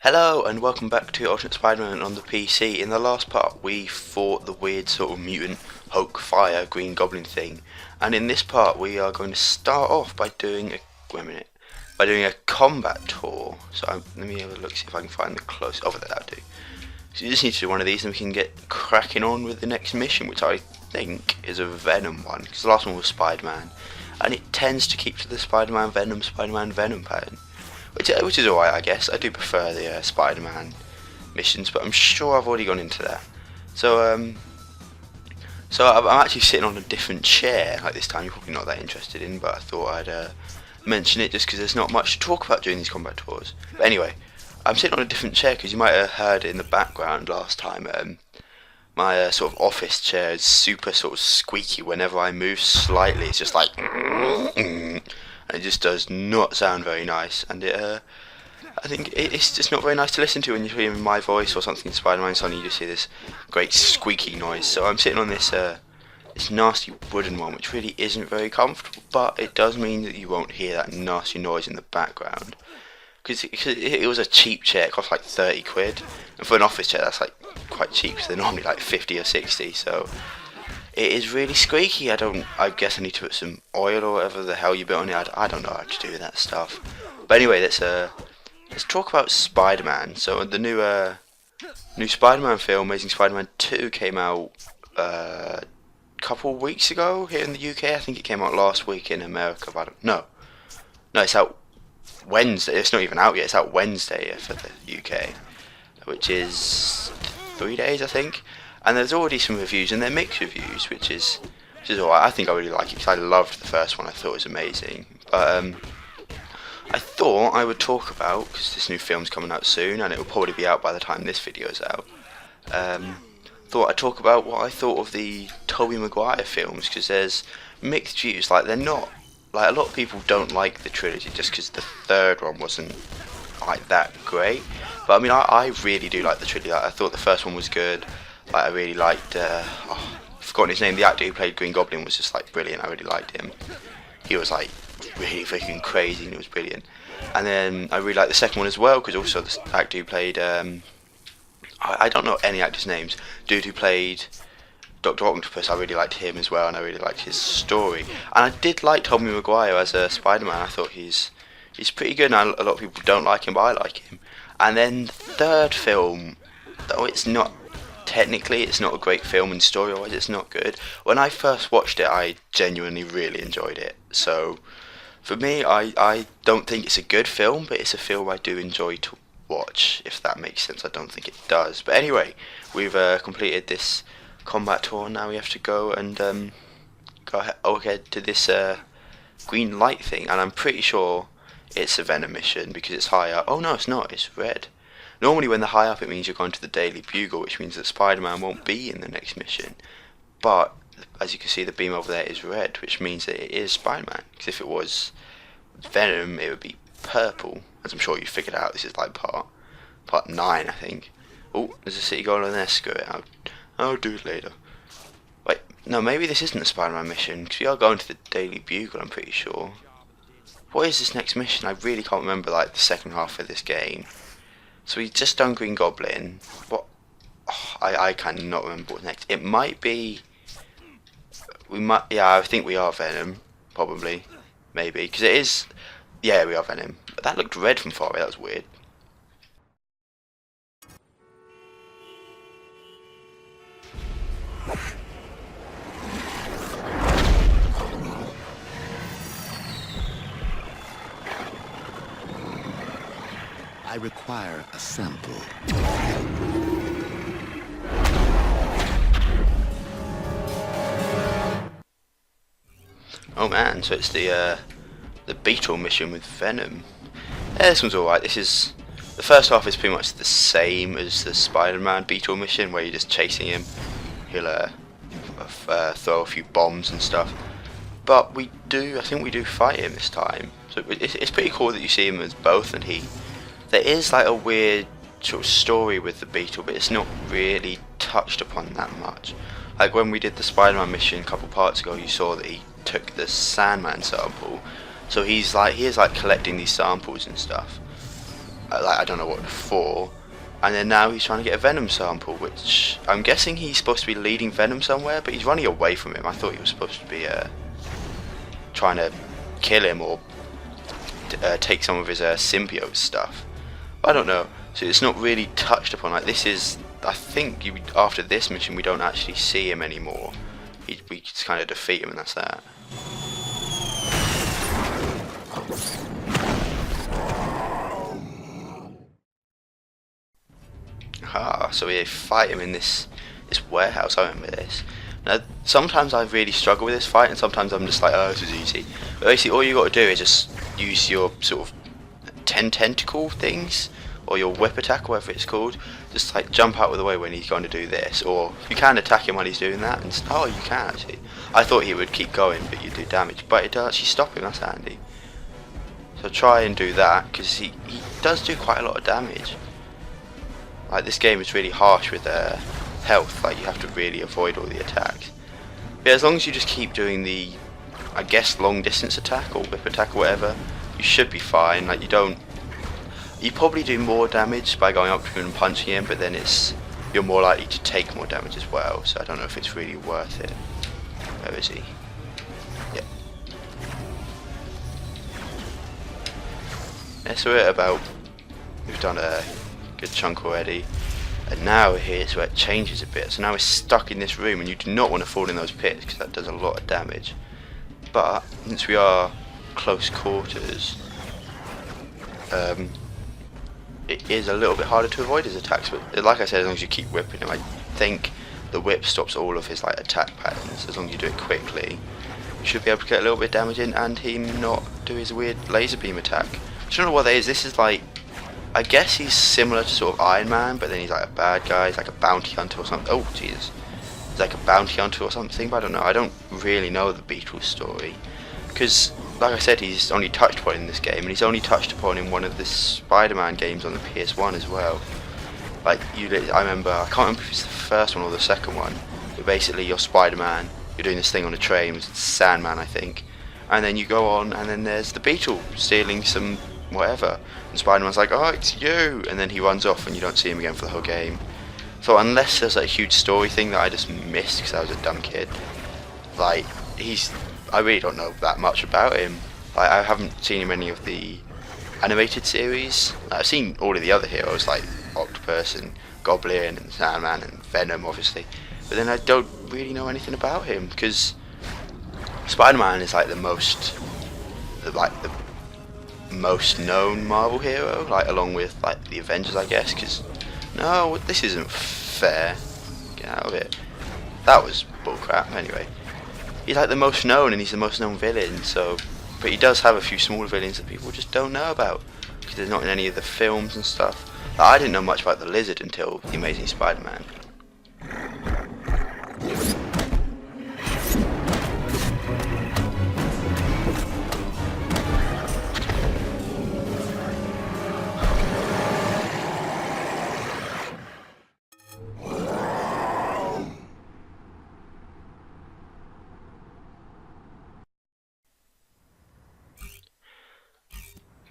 Hello and welcome back to Ultimate Spider-Man on the PC. In the last part we fought the weird sort of mutant Hulk fire green goblin thing, and in this part we are going to start off by doing a combat tour. So let me have a look, see if I can find the close over there. That'll do. So you just need to do one of these and we can get cracking on with the next mission, which I think is a Venom one, because the last one was Spider-Man and it tends to keep to the Spider-Man Venom pattern. Which is alright, I guess. I do prefer the Spider-Man missions, but I'm sure I've already gone into that. So I'm actually sitting on a different chair. Like this time, you're probably not that interested in, but I thought I'd mention it just because there's not much to talk about during these combat tours. But anyway, I'm sitting on a different chair because you might have heard it in the background last time. My sort of office chair is super sort of squeaky. Whenever I move slightly, it's just like. And it just does not sound very nice, and I think it's just not very nice to listen to when you're hearing my voice or something in Spider-Man. Suddenly you just hear this great squeaky noise. So I'm sitting on this this nasty wooden one, which really isn't very comfortable, but it does mean that you won't hear that nasty noise in the background. Because it was a cheap chair, it cost like 30 quid, and for an office chair that's like quite cheap, so they're normally like 50 or 60, so it is really squeaky. I guess I need to put some oil or whatever the hell you put on it. I don't know how to do that stuff. But anyway, let's talk about Spider-Man. So the new Spider-Man film, Amazing Spider-Man 2, came out a couple of weeks ago here in the UK. I think it came out last week in America. But no, it's out Wednesday. It's not even out yet. It's out Wednesday for the UK, which is 3 days, I think. And there's already some reviews, and they're mixed reviews, which is alright. I think I really like it because I loved the first one. I thought it was amazing. But I thought I would talk about, because this new film's coming out soon, and it will probably be out by the time this video's out. Thought I'd talk about what I thought of the Tobey Maguire films, because there's mixed views. Like a lot of people don't like the trilogy just because the third one wasn't like that great. But I mean, I really do like the trilogy. I thought the first one was good. Like, I really liked, I've forgotten his name, the actor who played Green Goblin was just like brilliant. I really liked him. He was like really freaking crazy and it was brilliant. And then I really liked the second one as well, because also the actor who played, I don't know any actors' names, dude who played Dr. Octopus, I really liked him as well, and I really liked his story. And I did like Tobey Maguire as a Spider-Man. I thought he's pretty good, and a lot of people don't like him, but I like him. And then the third film, though it's not a great film, and story-wise it's not good. When I first watched it, I genuinely really enjoyed it. So for me, I don't think it's a good film, but it's a film I do enjoy to watch, if that makes sense. I don't think it does. But anyway, we've completed this combat tour. Now we have to go and go ahead to this green light thing, and I'm pretty sure it's a Venom mission because it's higher. Oh no, it's not, it's red. Normally when they're high up it means you're going to the Daily Bugle, which means that Spider-Man won't be in the next mission. But as you can see, the beam over there is red, which means that it is Spider-Man. Because if it was Venom, it would be purple. As I'm sure you figured out, this is like part 9, I think. Oh, there's a city goal in there, screw it, I'll do it later. Wait, no, maybe this isn't a Spider-Man mission, because we are going to the Daily Bugle, I'm pretty sure. What is this next mission? I really can't remember like the second half of this game. So we just done Green Goblin. What? Oh, I cannot remember what's next. It might be. Yeah, I think we are Venom. Probably. Maybe. Because it is. Yeah, we are Venom. But that looked red from far away. That was weird. I require a sample. Oh man, so it's the Beetle mission with Venom. Yeah, this one's alright. The first half is pretty much the same as the Spider-Man Beetle mission, where you're just chasing him. He'll throw a few bombs and stuff. But I think we do fight him this time. So it's pretty cool that you see him as both, and there is like a weird sort of story with the Beetle, but it's not really touched upon that much. Like when we did the Spider-Man mission a couple parts ago, you saw that he took the Sandman sample, so he is like collecting these samples and stuff. like I don't know what for. And then now he's trying to get a venom sample, which I'm guessing he's supposed to be leading venom somewhere, but he's running away from him. I thought he was supposed to be trying to kill him or take some of his symbiote stuff. But I don't know. So it's not really touched upon. Like this is, I think after this mission we don't actually see him anymore. We just kind of defeat him and that's that. Ah, so we fight him in this warehouse. I remember this. Now, sometimes I really struggle with this fight, and sometimes I'm just like, oh, this is easy. But basically, all you got to do is just use your sort of 10 tentacle things, or your whip attack, whatever it's called. Just like jump out of the way when he's going to do this, or you can attack him while he's doing that. And oh, you can actually. I thought he would keep going, but you do damage, but it does actually stop him. That's handy. So try and do that because he does do quite a lot of damage. Like this game is really harsh with health, like you have to really avoid all the attacks. But as long as you just keep doing the, I guess, long distance attack or whip attack or whatever, you should be fine. Like you probably do more damage by going up to him and punching him, but then you're more likely to take more damage as well, so I don't know if it's really worth it. Where is he? Yep. Yeah, so we've done a good chunk already, and now here's where it changes a bit. So now we're stuck in this room and you do not want to fall in those pits because that does a lot of damage. But since we are close quarters, it is a little bit harder to avoid his attacks, but like I said, as long as you keep whipping him, I think the whip stops all of his like attack patterns. As long as you do it quickly, you should be able to get a little bit of damage in and him not do his weird laser beam attack. I don't know what that is. This is like, I guess he's similar to sort of Iron Man, but then he's like a bad guy. He's like a bounty hunter or something. Oh, Jesus. He's like a bounty hunter or something, but I don't know. I don't really know the Beetle's story. Because, like I said, he's only touched upon in this game, and he's only touched upon in one of the Spiderman games on the PS1 as well. Like, I remember, I can't remember if it's the first one or the second one, but basically you're Spider-Man, you're doing this thing on a train with Sandman, I think, and then you go on, and then there's the Beetle stealing some whatever, and Spider-Man's like, oh, it's you, and then he runs off and you don't see him again for the whole game. So unless there's like a huge story thing that I just missed because I was a dumb kid, like, I really don't know that much about him. Like, I haven't seen him in any of the animated series. I've seen all of the other heroes like Octopus and Goblin and Sandman and Venom obviously, but then I don't really know anything about him because Spider-Man is like the most known Marvel hero, like along with like the Avengers, I guess. Because no, this isn't fair. Get out of it. That was bullcrap. Anyway, he's like the most known and he's the most known villain. So, but he does have a few smaller villains that people just don't know about because they're not in any of the films and stuff. Like, I didn't know much about the Lizard until The Amazing Spider-Man.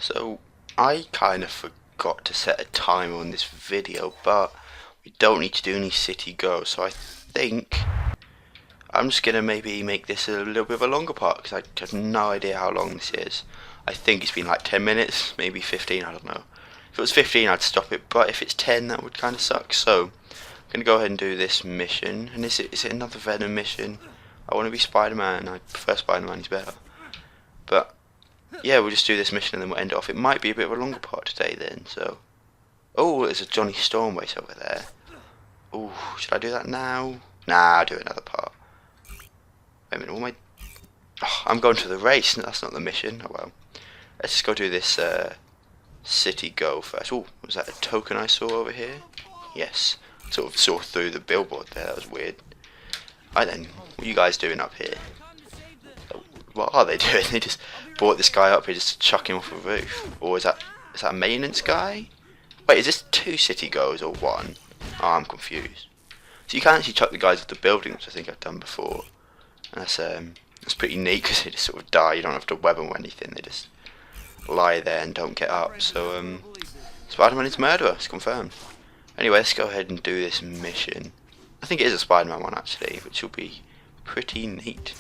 So, I kind of forgot to set a timer on this video, but we don't need to do any city go, so I think I'm just going to maybe make this a little bit of a longer part, because I have no idea how long this is. I think it's been like 10 minutes, maybe 15, I don't know. If it was 15 I'd stop it, but if it's 10 that would kind of suck, so I'm going to go ahead and do this mission. And is it another Venom mission? I want to be Spider-Man, I prefer Spider-Man, he's better. But yeah, we'll just do this mission and then we'll end it off. It might be a bit of a longer part today then, so. Oh, there's a Johnny Stormways over there. Oh, should I do that now? Nah, I'll do another part. Wait a minute, what am I? Oh, I'm going to the race, that's not the mission. Oh well. Let's just go do this city go first. Oh, was that a token I saw over here? Yes. Sort of saw through the billboard there, that was weird. Right then, what are you guys doing up here? What are they doing? They just brought this guy up here just to chuck him off a roof. Or is that a maintenance guy? Wait, is this 2 city goes or 1? Oh, I'm confused. So you can actually chuck the guys off the building, which I think I've done before. And that's pretty neat because they just sort of die. You don't have to web them or anything. They just lie there and don't get up. So Spider-Man is murderer, it's confirmed. Anyway, let's go ahead and do this mission. I think it is a Spider-Man one actually, which will be pretty neat.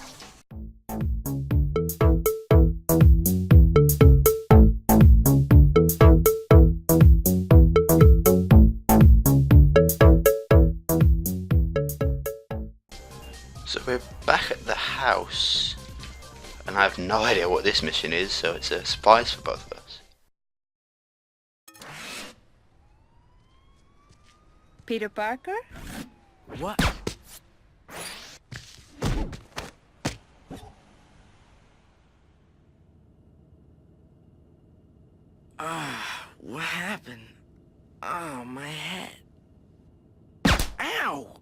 So we're back at the house, and I have no idea what this mission is, so it's a surprise for both of us. Peter Parker? What? What happened? Oh, my head. Ow!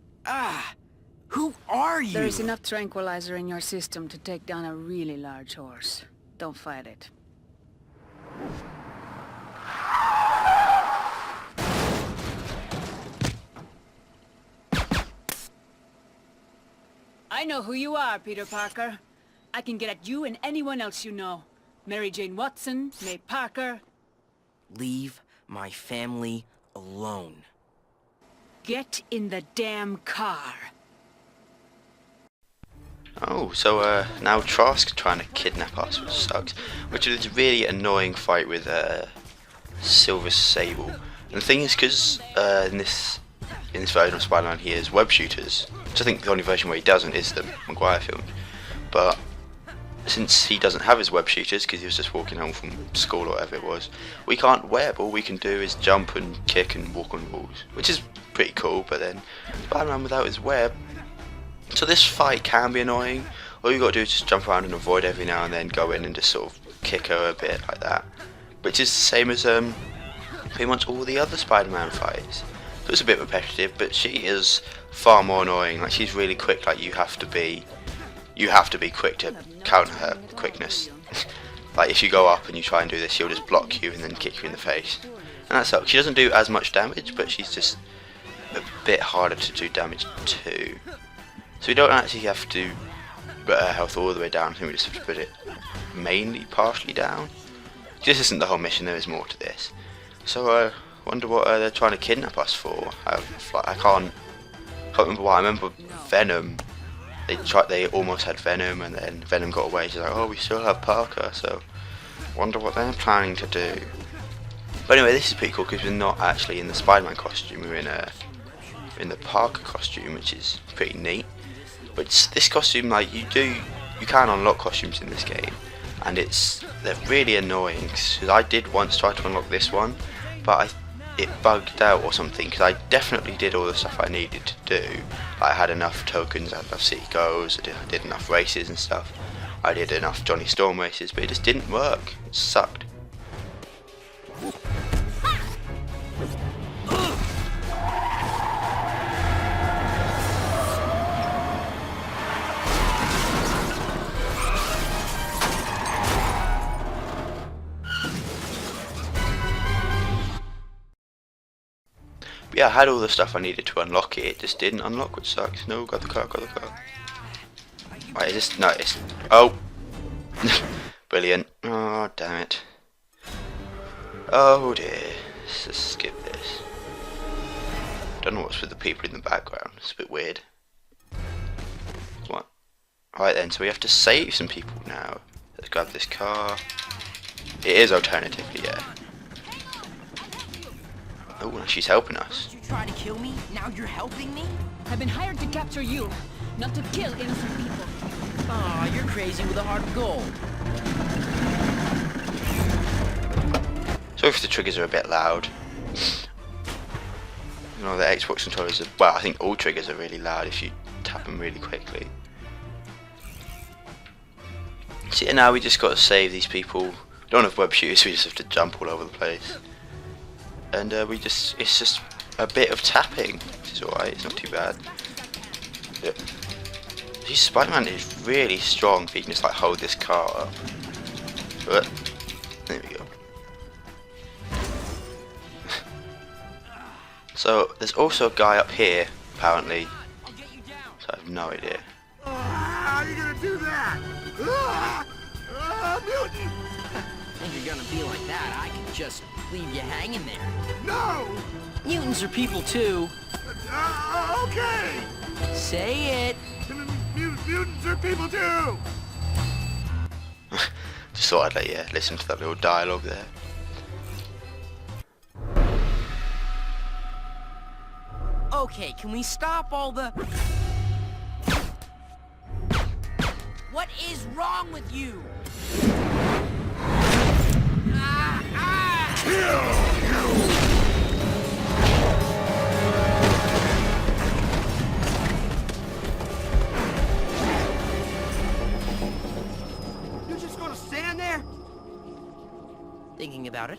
Who are you? There is enough tranquilizer in your system to take down a really large horse. Don't fight it. I know who you are, Peter Parker. I can get at you and anyone else you know. Mary Jane Watson, May Parker. Leave my family alone. Get in the damn car. Oh, so now Trask's trying to kidnap us, which sucks. Which is a really annoying fight with Silver Sable. And the thing is, because in this version of Spider-Man he has web shooters, which I think the only version where he doesn't is the Maguire film. But since he doesn't have his web shooters, because he was just walking home from school or whatever it was, we can't web. All we can do is jump and kick and walk on walls, which is pretty cool. But then Spider-Man without his web. So this fight can be annoying. All you got to do is just jump around and avoid every now and then, go in and just sort of kick her a bit like that. Which is the same as pretty much all the other Spider-Man fights. So it's a bit repetitive, but she is far more annoying. Like, she's really quick. Like, you have to be quick to counter her quickness. Like, if you go up and you try and do this, she'll just block you and then kick you in the face. And that sucks. She doesn't do as much damage, but she's just a bit harder to do damage to. So we don't actually have to put her health all the way down. I think we just have to put it mainly partially down. This isn't the whole mission. There is more to this. So I wonder what they're trying to kidnap us for. I can't remember why. I remember Venom. They almost had Venom, and then Venom got away. She's like, oh, we still have Parker. So wonder what they're planning to do. But anyway, this is pretty cool because we're not actually in the Spider-Man costume. We're in the Parker costume, which is pretty neat. But this costume, like, you can unlock costumes in this game, and they're really annoying. Because I did once try to unlock this one, but it bugged out or something. Because I definitely did all the stuff I needed to do. I had enough tokens, I had enough City Goes, I did enough races and stuff. I did enough Johnny Storm races, but it just didn't work. It sucked. But yeah, I had all the stuff I needed to unlock it. It just didn't unlock, which sucks. No, got the car. Right, it's oh, brilliant. Oh, damn it. Oh dear. Let's just skip this. Don't know what's with the people in the background. It's a bit weird. What? Right then, so we have to save some people now. Let's grab this car. It is alternatively, yeah. Oh, she's helping us. Did you try to kill me? Now you're helping me? I've been hired to capture you, not to kill innocent people. Aw, you're crazy with a heart of gold. Sorry if the triggers are a bit loud. You know, the Xbox controllers are, well, I think all triggers are really loud if you tap them really quickly. So yeah, now we just got to save these people. We don't have web shooters, we just have to jump all over the place. And it's just a bit of tapping, which is alright, it's not too bad. Yeah. Spider-Man is really strong if he can just like hold this car up. But, there we go. So, there's also a guy up here, apparently. So I have no idea. How are you gonna do that? Mutant! you're gonna be like that, I could just leave you hanging there. No! Mutants are people too. Okay! Say it. Mutants are people too! Just thought I'd let you listen to that little dialogue there. Okay, can we stop all the... What is wrong with you? Ah, ah! You're just gonna stand there? Thinking about it.